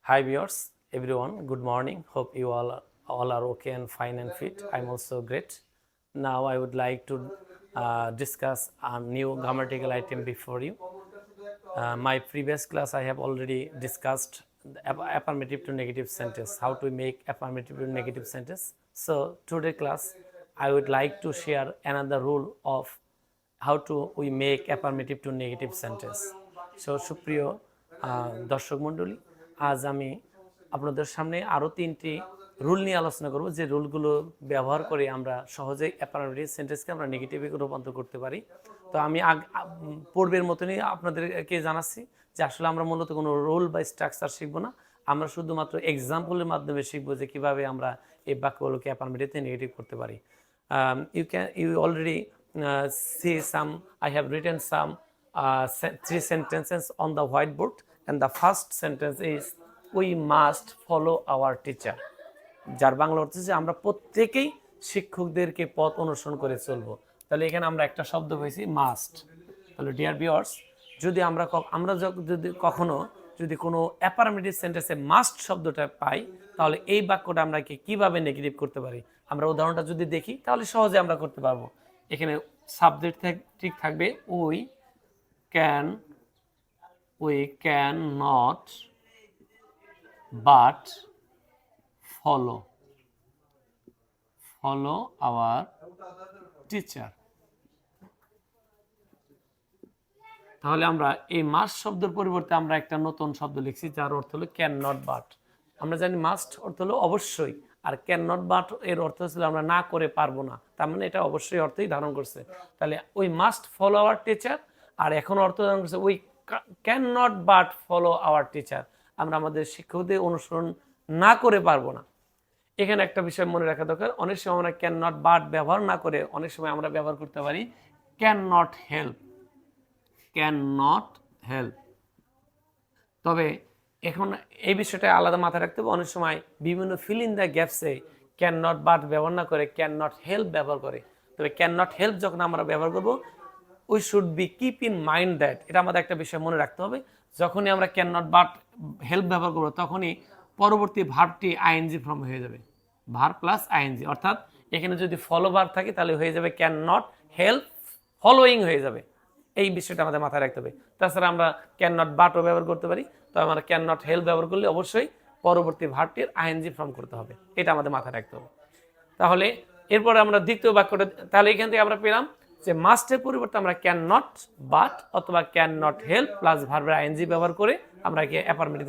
Hi viewers, everyone. Good morning. Hope you all are okay and fine and fit. I'm also great. Now I would like to discuss a new grammatical item before you. My previous class I have already discussed the affirmative to negative sentence. How to make affirmative to negative sentence. So today class I would like to share another rule of how to we make affirmative to negative sentence. So সুপ্রিয় দর্শক মণ্ডলী, আজ আমি আপনাদের সামনে আরও 3টি rule নিয়ে আলোচনা করব যে রুলগুলো ব্যবহার করে আমরা সহজেই অ্যাফার্মেটিভ সেন্টেন্সকে আমরা নেগেটিভে রূপান্তর করতে পারি। তো আমি পূর্বের মতনই আপনাদেরকে জানাচ্ছি যে আসলে আমরা মূলত কোনো রুল বা স্ট্রাকচার শিখবো না, আমরা শুধুমাত্র এক্সাম্পলের মাধ্যমে শিখবো যে কীভাবে আমরা এই বাক্যগুলোকে অ্যাফার্মেটিভে নেগেটিভ করতে পারি। You already see some. I have written some 3 sentences on the whiteboard, and the first sentence is we must follow our teacher. যার বাংলা অর্থ যে আমরা প্রত্যেকেই শিক্ষকদেরকে পথ অনুসরণ করে চলবো। তাহলে এখানে আমরা একটা শব্দ পেয়েছি মাস্ট। তাহলে ডিয়ার ভিউয়ার্স, যদি আমরা যদি কখনো কোনো অ্যাফার্মেটিভ সেন্টেন্সে মাস্ট শব্দটা পাই, তাহলে এই বাক্যটা আমরা কিভাবে নেগেটিভ করতে পারি, আমরা উদাহরণটা যদি দেখি তাহলে সহজে আমরা করতে পারবো। এখানে সাবজেক্ট ঠিক থাকবে we can not but follow our teacher। তাহলে আমরা এই মাস্ট শব্দের পরিবর্তে আমরা একটা নতুন শব্দ লিখছি যার অর্থ হলো ক্যান নট বাট। আমরা জানি মাস্ট অর্থ হলো অবশ্যই, আর ক্যান নট বাট এর অর্থ ছিল আমরা না করে পারবো না, তার মানে এটা অবশ্যই অর্থই ধারণ করছে। তাহলে we must follow our teacher, আর এখন অর্থ ধারণ করছে we can not but follow our teacher, আমরা আমাদের শিক্ষকদের অনুসরণ না করে পারবো না। এখানে একটা বিষয় মনে রাখা দরকার, অনেক সময় আমরা ক্যান নট বাট ব্যবহার না করে অনেক সময় আমরা ব্যবহার করতে পারি ক্যান নট হেল্প। তবে এখন এই বিষয়টা আলাদা মাথায় রাখতে হবে, অনেক সময় বিভিন্ন ফিল ইন দ্য গ্যাপসে ক্যান নট বাট ব্যবহার না করে ক্যান নট হেল্প ব্যবহার করে। তবে ক্যান নট হেল্প যখন আমরা ব্যবহার করবো, we should be keep in mind that, এটা আমাদের একটা বিষয় মনে রাখতে হবে, যখনই আমরা ক্যান নট বাট হেল্প ব্যবহার করবো তখনই পরবর্তী ভার্বটি আইএনজি ফর্ম হয়ে যাবে, ভার্ব প্লাস আইএনজি। অর্থাৎ এখানে যদি ফলো ভার্ব থাকে তাহলে হয়ে যাবে ক্যান নট হেল্প ফলোয়িং হয়ে যাবে। এই বিষয়টা আমাদের মাথায় রাখতে হবে। তাছাড়া আমরা ক্যান নট বাটও ব্যবহার করতে পারি, তো আমরা ক্যান নট হেল্প ব্যবহার করলে অবশ্যই পরবর্তী ভার্বটির আইএনজি ফর্ম করতে হবে, এটা আমাদের মাথায় রাখতে হবে। তাহলে এরপরে আমরা দ্বিতীয় বাক্যটা, তাহলে এখান থেকে আমরা পেলাম যে মাস্টের পরিবর্তে আমরা ক্যান নট বাট অথবা ক্যান নট হেল্প প্লাস ভার্বের আইএনজি ব্যবহার করে আমরা অ্যাফার্মেটিভ